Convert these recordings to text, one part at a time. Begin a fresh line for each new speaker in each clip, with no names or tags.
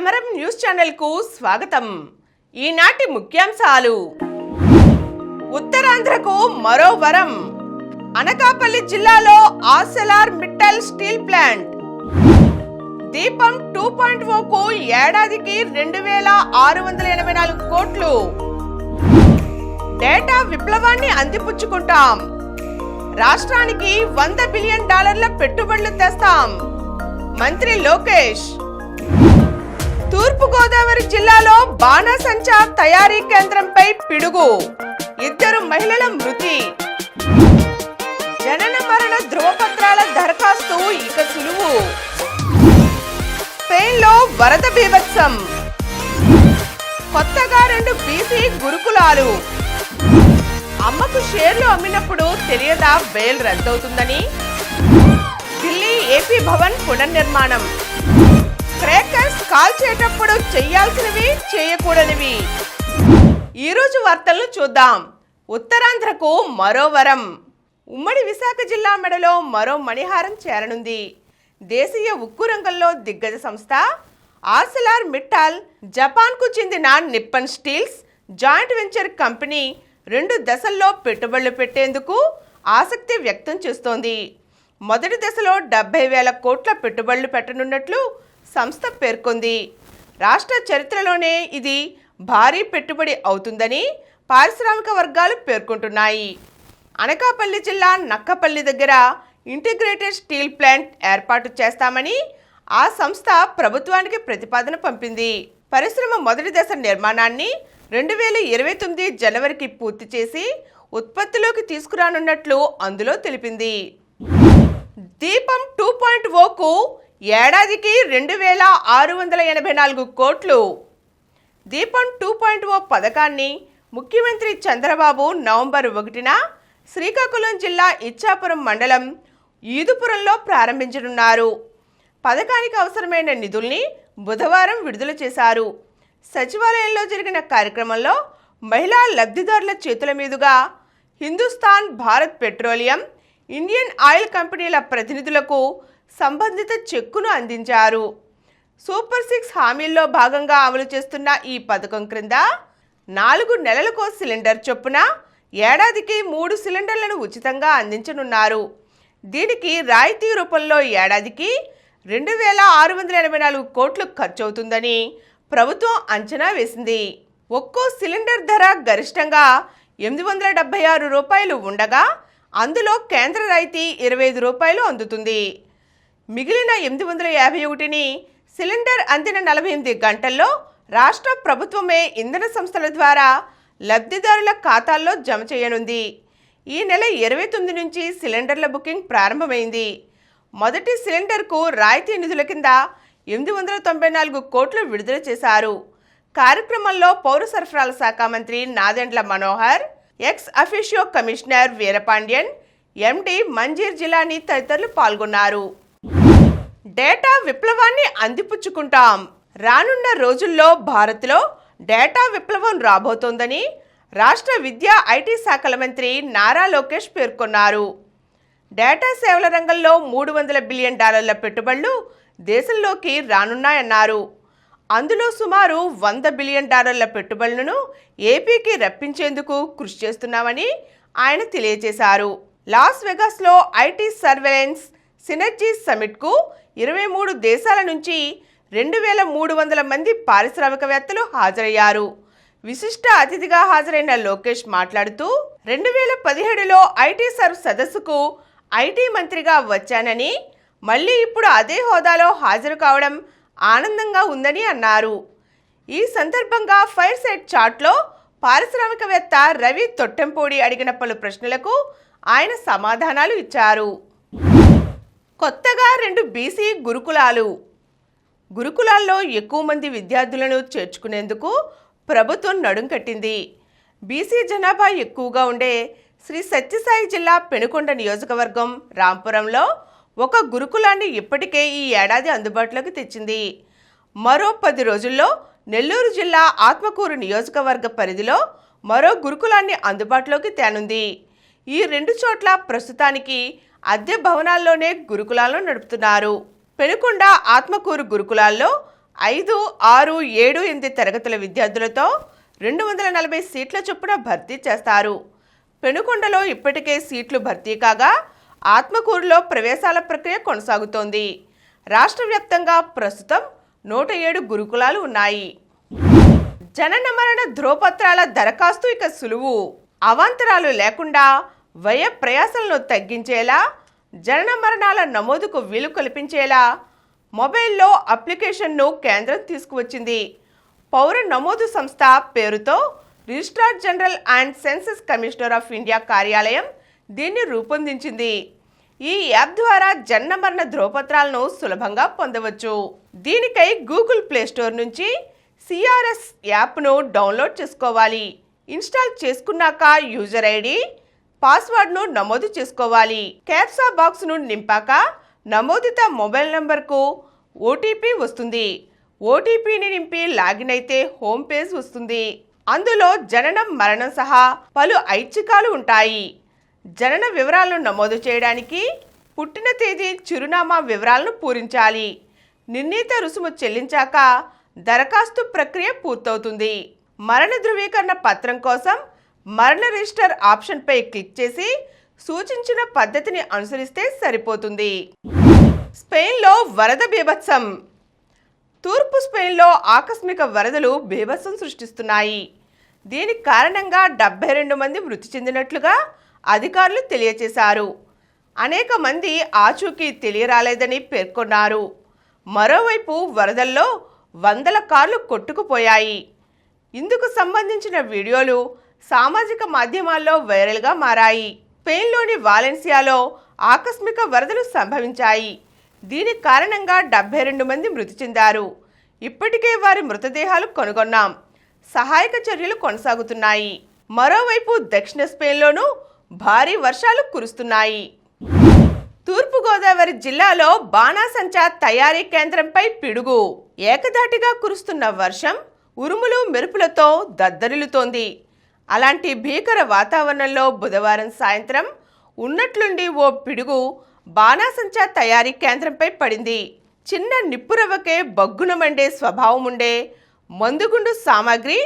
సమరం news channel కు స్వాగతం. ఈనాటి ముఖ్యాంశాలు. ఉత్తరాంధ్రకు మరో వరం. అనకాపల్లి జిల్లాలో ఆర్సెలర్ మిట్టల్ స్టీల్ ప్లాంట్. దీపం 2.0కు ఏడాదికి 2684 కోట్లు. డేటా విప్లవాన్ని అందిపుచ్చుకుంటాం. రాష్ట్రానికి $100 బిలియన్ పెట్టుబడులు తెస్తాం. మంత్రి లోకేష్. తూర్పుగోదావరి జిల్లాలో బాణసంచా తయారీ కేంద్రంపై పిడుగు. 2 మహిళల మృతి. జనన మరణ ధృవపత్రాల దరఖాస్తు ఇక సులువు. స్పెయిన్లో వరద బీభత్సం. కొత్తగా 2 బీసీ గురుకులాలు. అమ్మకు షేర్లు అమ్మినప్పుడు తెలియదా బెయిల్ రద్దవుతుందని. ఢిల్లీ ఏపీ భవన్ పునర్నిర్మాణం. క్రేకర్స్ కాల్చేటప్పుడు చేయాల్సినవి చేయకూడనివి. ఈరోజు వార్తలను చూద్దాం. ఉత్తరాంధ్రకు మరో వరం. ఉమ్మడి విశాఖ జిల్లా మెడలో మరో మణిహారం చేరనుంది. దేశీయ ఉక్కు రంగంలో దిగ్గజ సంస్థ ఆర్సెలర్ మిట్టల్, జపాన్కు చెందిన Nippon steels joint venture company 2 దశల్లో పెట్టుబడులు పెట్టేందుకు ఆసక్తి వ్యక్తం చేస్తోంది. మొదటి దశలో 70,000 కోట్ల పెట్టుబడులు పెట్టనున్నట్లు సంస్థ పేర్కొంది. రాష్ట్ర చరిత్రలోనే ఇది భారీ పెట్టుబడి అవుతుందని పారిశ్రామిక వర్గాలు పేర్కొంటున్నాయి. అనకాపల్లి జిల్లా నక్కపల్లి దగ్గర ఇంటిగ్రేటెడ్ స్టీల్ ప్లాంట్ ఏర్పాటు చేస్తామని ఆ సంస్థ ప్రభుత్వానికి ప్రతిపాదన పంపింది. పరిశ్రమ మొదటి దశ నిర్మాణాన్ని 2029 జనవరికి పూర్తి చేసి ఉత్పత్తిలోకి తీసుకురానున్నట్లు అందులో తెలిపింది. దీపం 2.0కు ఏడాదికి 2684 కోట్లు. దీపం 2.0 పథకాన్ని ముఖ్యమంత్రి చంద్రబాబు నవంబర్ 1న శ్రీకాకుళం జిల్లా ఇచ్చాపురం మండలం ఈదుపురంలో ప్రారంభించనున్నారు. పథకానికి అవసరమైన నిధుల్ని బుధవారం విడుదల చేశారు. సచివాలయంలో జరిగిన కార్యక్రమంలో మహిళా లబ్ధిదారుల చేతుల మీదుగా Hindustan Bharat petroleum, Indian oil కంపెనీల ప్రతినిధులకు సంబంధిత చెక్కును అందించారు. సూపర్ 6 హామీల్లో భాగంగా అమలు చేస్తున్న ఈ పథకం క్రింద 4 నెలలకు సిలిండర్ చొప్పున ఏడాదికి 3 సిలిండర్లను ఉచితంగా అందించనున్నారు. దీనికి రాయితీ రూపంలో ఏడాదికి 2684 కోట్లు ఖర్చవుతుందని ప్రభుత్వం అంచనా వేసింది. ఒక్కో సిలిండర్ ధర గరిష్టంగా $876 ఉండగా అందులో కేంద్ర రాయితీ $25 అందుతుంది. మిగిలిన 851ని సిలిండర్ అందిన 48 గంటల్లో రాష్ట్ర ప్రభుత్వమే ఇంధన సంస్థల ద్వారా లబ్ధిదారుల ఖాతాల్లో జమ చేయనుంది. ఈ నెల 29 నుంచి సిలిండర్ల బుకింగ్ ప్రారంభమైంది. మొదటి సిలిండర్కు రాయితీ నిధుల కింద 894 కోట్లు విడుదల చేశారు. కార్యక్రమంలో పౌర సరఫరాల శాఖ మంత్రి Nadendla Manohar, ex officio commissioner Veerapandian, MD Manzir Jilani తదితరులు పాల్గొన్నారు. డేటా విప్లవాన్ని అందిపుచ్చుకుంటాం. రానున్న రోజుల్లో భారత్లో డేటా విప్లవం రాబోతోందని రాష్ట్ర విద్యా ఐటీ శాఖల మంత్రి నారా లోకేష్ పేర్కొన్నారు. డేటా సేవల రంగంలో $300 బిలియన్ పెట్టుబడులు దేశంలోకి రానున్నాయన్నారు. అందులో సుమారు $100 బిలియన్ పెట్టుబడులను ఏపీకి రప్పించేందుకు కృషి చేస్తున్నామని ఆయన తెలియజేశారు. లాస్ వెగాస్లో ఐటీ సర్వేలెన్స్ సినర్జీ సమిట్కు 23 దేశాల నుంచి 2300 మంది పారిశ్రామికవేత్తలు హాజరయ్యారు. విశిష్ట అతిథిగా హాజరైన లోకేష్ మాట్లాడుతూ 2017లో ఐటీ సర్వ్ సదస్సుకు ఐటీ మంత్రిగా వచ్చానని, మళ్ళీ ఇప్పుడు అదే హోదాలో హాజరు కావడం ఆనందంగా ఉందని అన్నారు. ఈ సందర్భంగా ఫైర్ సైట్ చాట్లో పారిశ్రామికవేత్త రవి తొట్టెంపూడి అడిగిన పలు ప్రశ్నలకు ఆయన సమాధానాలు ఇచ్చారు. కొత్తగా 2 బీసీ గురుకులాలు. గురుకులాల్లో ఎక్కువ మంది విద్యార్థులను చేర్చుకునేందుకు ప్రభుత్వం నడుం కట్టింది. బీసీ జనాభా ఎక్కువగా ఉండే శ్రీ సత్యసాయి జిల్లా పెనుకొండ నియోజకవర్గం రాంపురంలో ఒక గురుకులాన్ని ఇప్పటికే ఈ ఏడాది అందుబాటులోకి తెచ్చింది. మరో 10 రోజుల్లో నెల్లూరు జిల్లా ఆత్మకూరు నియోజకవర్గ పరిధిలో మరో గురుకులాన్ని అందుబాటులోకి తేనుంది. ఈ 2 చోట్ల ప్రస్తుతానికి అద్దె భవనాల్లోనే గురుకులాలను నడుపుతున్నారు. పెనుకొండ ఆత్మకూరు గురుకులాల్లో 5, 6, 7, 8 తరగతుల విద్యార్థులతో 240 సీట్ల చొప్పున భర్తీ చేస్తారు. పెనుకొండలో ఇప్పటికే సీట్లు భర్తీ కాగా ఆత్మకూరులో ప్రవేశాల ప్రక్రియ కొనసాగుతోంది. రాష్ట్ర వ్యాప్తంగా ప్రస్తుతం 107 గురుకులాలు ఉన్నాయి. జనన మరణ ధ్రువపత్రాల దరఖాస్తు ఇక సులువు. అవాంతరాలు లేకుండా వ్యయ ప్రయాసాలను తగ్గించేలా, జనన మరణాల నమోదుకు వీలు కల్పించేలా మొబైల్లో అప్లికేషన్ను కేంద్రం తీసుకువచ్చింది. పౌర నమోదు సంస్థ పేరుతో registrar general and census commissioner of India కార్యాలయం దీన్ని రూపొందించింది. ఈ యాప్ ద్వారా జనన మరణ ధ్రువపత్రాలను సులభంగా పొందవచ్చు. దీనికై గూగుల్ ప్లే స్టోర్ నుంచి సిఆర్ఎస్ యాప్ను డౌన్లోడ్ చేసుకోవాలి. ఇన్స్టాల్ చేసుకున్నాక యూజర్ ఐడి, పాస్వర్డ్ను నమోదు చేసుకోవాలి. క్యాప్సా బాక్స్ను నింపాక నమోదిత మొబైల్ నంబర్కు ఓటీపీ వస్తుంది. ఓటీపీని నింపి లాగిన్ అయితే హోమ్ పేజ్ వస్తుంది. అందులో జననం, మరణం సహా పలు ఐచ్ఛికాలు ఉంటాయి. జనన వివరాలను నమోదు చేయడానికి పుట్టిన తేదీ, చిరునామా వివరాలను పూరించాలి. నిర్ణీత రుసుము చెల్లించాక దరఖాస్తు ప్రక్రియ పూర్తవుతుంది. మరణ ధృవీకరణ పత్రం కోసం మరణ రిజిస్టర్ ఆప్షన్పై క్లిక్ చేసి సూచించిన పద్ధతిని అనుసరిస్తే సరిపోతుంది. స్పెయిన్లో వరద బీభత్సం. తూర్పు స్పెయిన్లో ఆకస్మిక వరదలు బీభత్సం సృష్టిస్తున్నాయి. దీనికి కారణంగా 72 మంది మృతి చెందినట్లుగా అధికారులు తెలియజేశారు. అనేక మంది ఆచూకీ తెలియరాలేదని పేర్కొన్నారు. మరోవైపు వరదల్లో వందల కార్లు కొట్టుకుపోయాయి. ఇందుకు సంబంధించిన వీడియోలు సామాజిక మాధ్యమాల్లో వైరల్గా మారాయి. స్పెయిన్లోని వాలెన్సియాలో ఆకస్మిక వరదలు సంభవించాయి. దీనికి కారణంగా 72 మంది మృతి చెందారు. ఇప్పటికే వారి మృతదేహాలు కనుగొన్నాం. సహాయక చర్యలు కొనసాగుతున్నాయి. మరోవైపు దక్షిణ స్పెయిన్లోనూ భారీ వర్షాలు కురుస్తున్నాయి. తూర్పుగోదావరి జిల్లాలో బాణాసంచా తయారీ కేంద్రంపై పిడుగు. ఏకధాటిగా కురుస్తున్న వర్షం ఉరుములు మెరుపులతో దద్దరిల్లుతోంది. అలాంటి భీకర వాతావరణంలో బుధవారం సాయంత్రం ఉన్నట్లుండి ఓ పిడుగు బాణాసంచా తయారీ కేంద్రంపై పడింది. చిన్న నిప్పురవ్వకే బగ్గున మండే స్వభావం ఉండే మందుగుండు సామాగ్రి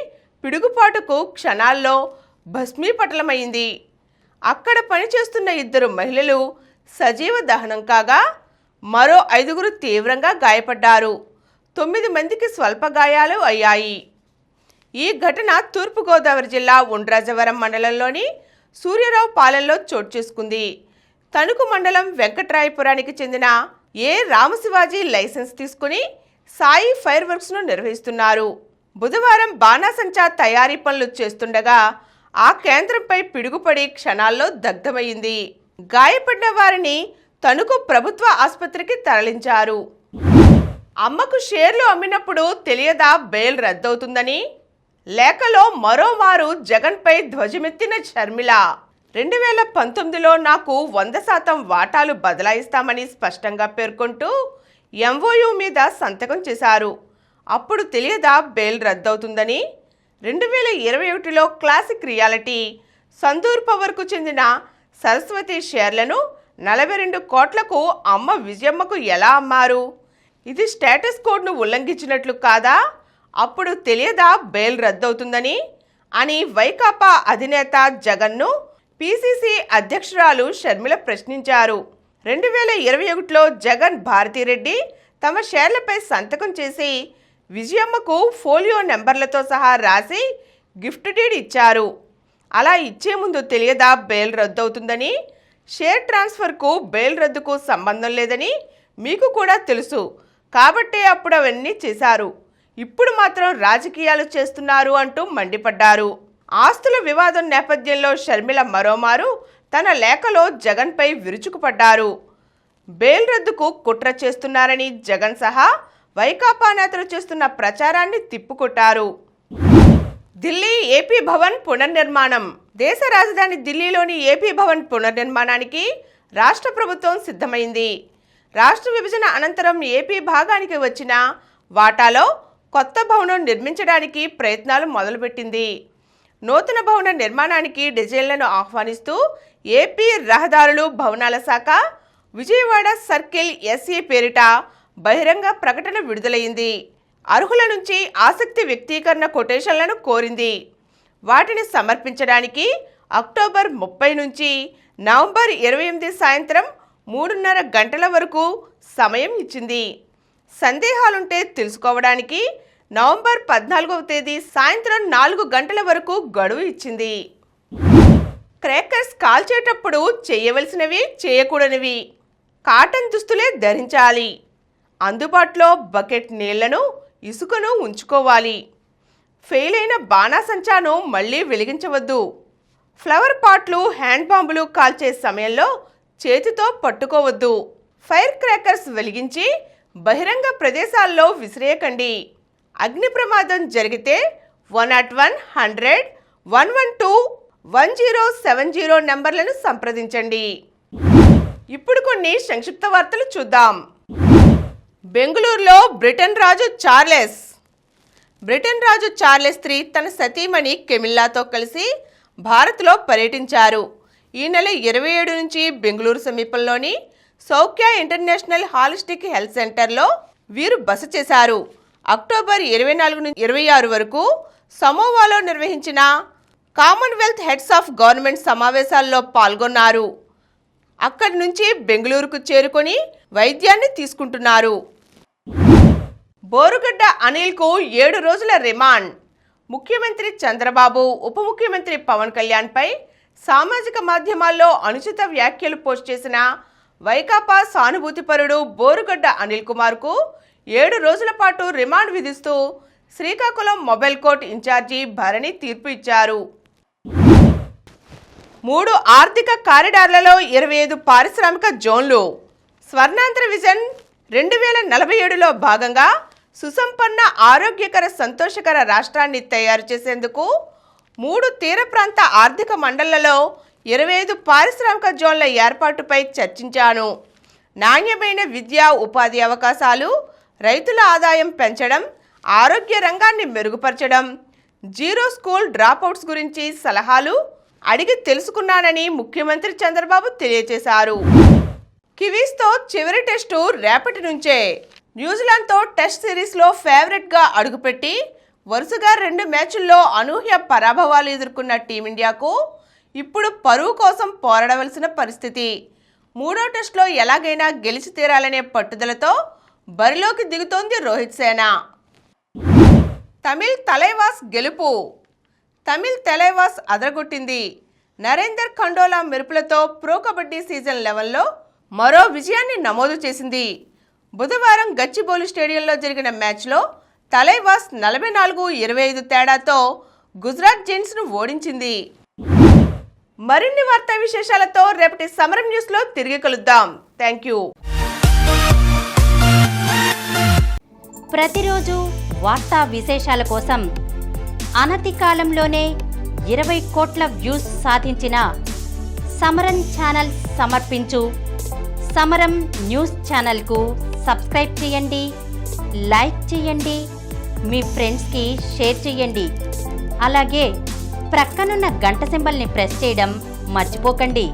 పిడుగుపాటుకు క్షణాల్లో భస్మీపటలమైంది. అక్కడ పనిచేస్తున్న 2 మహిళలు సజీవ దహనం కాగా మరో 5 తీవ్రంగా గాయపడ్డారు. 9 మందికి స్వల్ప గాయాలు అయ్యాయి. ఈ ఘటన తూర్పుగోదావరి జిల్లా ఉండ్రాజవరం మండలంలోని సూర్యరావు పాలెంలో చోటు చేసుకుంది. తణుకు మండలం వెంకట్రాయపురానికి చెందిన ఏ రామశివాజీ లైసెన్స్ తీసుకుని సాయి ఫైర్ వర్క్స్ను నిర్వహిస్తున్నారు. బుధవారం బాణాసంచా తయారీ పనులు చేస్తుండగా ఆ కేంద్రంపై పిడుగుపడి క్షణాల్లో దగ్ధమైంది. గాయపడిన వారిని తణుకు ప్రభుత్వ ఆసుపత్రికి తరలించారు. అమ్మకు షేర్లు అమ్మినప్పుడు తెలియదా బెయిల్ రద్దవుతుందని? లేఖలో మరోమారు జగన్పై ధ్వజమెత్తిన షర్మిల. 2019లో నాకు 100% వాటాలు బదలాయిస్తామని స్పష్టంగా పేర్కొంటూ ఎంఓయూ మీద సంతకం చేశారు. అప్పుడు తెలియదా బెయిల్ రద్దవుతుందని? 2021లో క్లాసిక్ రియాలిటీ సందూర్ పవర్కు చెందిన సరస్వతి షేర్లను 42 కోట్లకు అమ్మ విజయమ్మకు ఎలా అమ్మారు? ఇది స్టేటస్ కోడ్ను ఉల్లంఘించినట్లు కాదా? అప్పుడు తెలియదా బెయిల్ రద్దవుతుందని అని వైకాపా అధినేత జగన్ను పిసిసి అధ్యక్షురాలు షర్మిల ప్రశ్నించారు. 2021లో జగన్, భారతిరెడ్డి తమ షేర్లపై సంతకం చేసి విజయమ్మకు ఫోలియో నెంబర్లతో సహా రాసి గిఫ్ట్ డీడ్ ఇచ్చారు. అలా ఇచ్చే ముందు తెలియదా బెయిల్ రద్దవుతుందని? షేర్ ట్రాన్స్ఫర్కు బెయిల్ రద్దుకు సంబంధం లేదని మీకు కూడా తెలుసు కాబట్టే అప్పుడు అవన్నీ చేశారు. ఇప్పుడు మాత్రం రాజకీయాలు చేస్తున్నారు అంటూ మండిపడ్డారు. ఆస్తుల వివాదం నేపథ్యంలో షర్మిల మరోమారు తన లేఖలో జగన్పై విరుచుకుపడ్డారు. బెయిల్ రద్దుకు కుట్ర చేస్తున్నారని జగన్ సహా వైకాపా నేతలు చేస్తున్న ప్రచారాన్ని తిప్పుకొట్టారు. ఢిల్లీ ఏపీ భవన్ పునర్నిర్మాణం. దేశ రాజధాని ఢిల్లీలోని ఏపీ భవన్ పునర్నిర్మాణానికి రాష్ట్ర ప్రభుత్వం సిద్ధమైంది. రాష్ట్ర విభజన అనంతరం ఏపీ భాగానికి వచ్చిన వాటాలో కొత్త భవనం నిర్మించడానికి ప్రయత్నాలు మొదలుపెట్టింది. నూతన భవన నిర్మాణానికి డిజైన్లను ఆహ్వానిస్తూ ఏపీ రహదారులు, భవనాల శాఖ విజయవాడ సర్కిల్ ఎస్ఏ పేరిట బహిరంగ ప్రకటన విడుదలైంది. అర్హుల నుంచి ఆసక్తి వ్యక్తీకరణ కొటేషన్లను కోరింది. వాటిని సమర్పించడానికి అక్టోబర్ 30 నుంచి నవంబర్ 28 సాయంత్రం 3:30 గంటల వరకు సమయం ఇచ్చింది. సందేహాలుంటే తెలుసుకోవడానికి నవంబర్ 14వ తేదీ సాయంత్రం 4 గంటల వరకు గడువు ఇచ్చింది. క్రాకర్స్ కాల్చేటప్పుడు చేయవలసినవి, చేయకూడనివి. కాటన్ దుస్తులే ధరించాలి. అందుబాటులో బకెట్ నీళ్లను, ఇసుకను ఉంచుకోవాలి. ఫెయిల్ అయిన బాణాసంచాను మళ్ళీ వెలిగించవద్దు. ఫ్లవర్ పాట్లు, హ్యాండ్ బాంబులు కాల్చే సమయంలో చేతితో పట్టుకోవద్దు. ఫైర్ క్రాకర్స్ వెలిగించి బహిరంగ ప్రదేశాల్లో విసిరేయకండి. అగ్ని ప్రమాదం జరిగితే 101, 100, 112, 1070 నంబర్లను సంప్రదించండి. ఇప్పుడు కొన్ని సంక్షిప్త వార్తలు చూద్దాం. బెంగళూరులో బ్రిటన్ రాజు చార్లెస్ III తన సతీమణి కెమిల్లాతో కలిసి భారత్లో పర్యటించారు. ఈ నెల 27 నుంచి బెంగళూరు సమీపంలోని సౌఖ్య ఇంటర్నేషనల్ హాలిస్టిక్ హెల్త్ సెంటర్లో వీరు బస చేశారు. అక్టోబర్ 24 నుంచి 26 వరకు సమోవాలో నిర్వహించిన కామన్వెల్త్ హెడ్స్ ఆఫ్ గవర్నమెంట్ సమావేశాల్లో పాల్గొన్నారు. అక్కడి నుంచి బెంగళూరుకు చేరుకొని వైద్యాన్ని తీసుకుంటున్నారు. బోరుగడ్డ అనిల్కు 7 రోజుల రిమాండ్. ముఖ్యమంత్రి చంద్రబాబు, ఉప ముఖ్యమంత్రి పవన్ కళ్యాణ్పై సామాజిక మాధ్యమాల్లో అనుచిత వ్యాఖ్యలు పోస్ట్ చేసిన వైకాపా సానుభూతిపరుడు బోరుగడ్డ అనిల్ కుమార్కు 7 రోజుల పాటు రిమాండ్ విధిస్తూ Srikakulam mobile court incharge Bharani తీర్పు ఇచ్చారు. 3 ఆర్థిక కారిడార్లలో 25 పారిశ్రామిక జోన్లు. స్వర్ణాంధ్ర విజన్ 2047లో భాగంగా సుసంపన్న, ఆరోగ్యకర, సంతోషకర రాష్ట్రాన్ని తయారు చేసేందుకు 3 తీర ప్రాంత ఆర్థిక మండళ్లలో 25 పారిశ్రామిక జోన్ల ఏర్పాటుపై చర్చించాను. నాణ్యమైన విద్యా, ఉపాధి అవకాశాలు, రైతుల ఆదాయం పెంచడం, ఆరోగ్య రంగాన్ని మెరుగుపరచడం, జీరో స్కూల్ డ్రాపౌట్స్ గురించి సలహాలు అడిగి తెలుసుకున్నానని ముఖ్యమంత్రి చంద్రబాబు తెలియజేశారు. కివీస్తో చివరి టెస్టు రేపటి నుంచే. న్యూజిలాండ్తో టెస్ట్ సిరీస్లో ఫేవరెట్గా అడుగుపెట్టి వరుసగా 2 మ్యాచ్ల్లో అనూహ్య పరాభవాలు ఎదుర్కొన్న టీమిండియాకు ఇప్పుడు పరువు కోసం పోరాడవలసిన పరిస్థితి. 3వ టెస్టులో ఎలాగైనా గెలిచి తీరాలనే పట్టుదలతో బరిలోకి దిగుతోంది రోహిత్ సేన. తమిళ్ తలైవాస్ గెలుపు. తమిళ్ తలైవాస్ అదరగొట్టింది. నరేందర్ ఖండోలా మెరుపులతో ప్రో కబడ్డీ సీజన్ 11లో మరో విజయాన్ని నమోదు చేసింది. బుధవారం గచ్చిబౌలి స్టేడియంలో జరిగిన మ్యాచ్లో తలైవాస్ 44-25 తేడాతో గుజరాత్ జెయింట్స్ను ఓడించింది. మరిన్ని వార్తా విశేషాలతో రేపటి సమరం న్యూస్లో తిరిగి కలుద్దాం. Thank you.
ప్రతిరోజు వార్తా విశేషాల కోసం అనతి కాలంలోనే 20 కోట్ల వ్యూస్ సాధించిన సమరం ఛానల్ సమర్పించు సమరం న్యూస్ ఛానల్కు సబ్స్క్రైబ్ చేయండి, లైక్ చేయండి, మీ ఫ్రెండ్స్కి షేర్ చేయండి. అలాగే ప్రక్కనున్న గంట సింబల్ని ప్రెస్ చేయడం మర్చిపోకండి.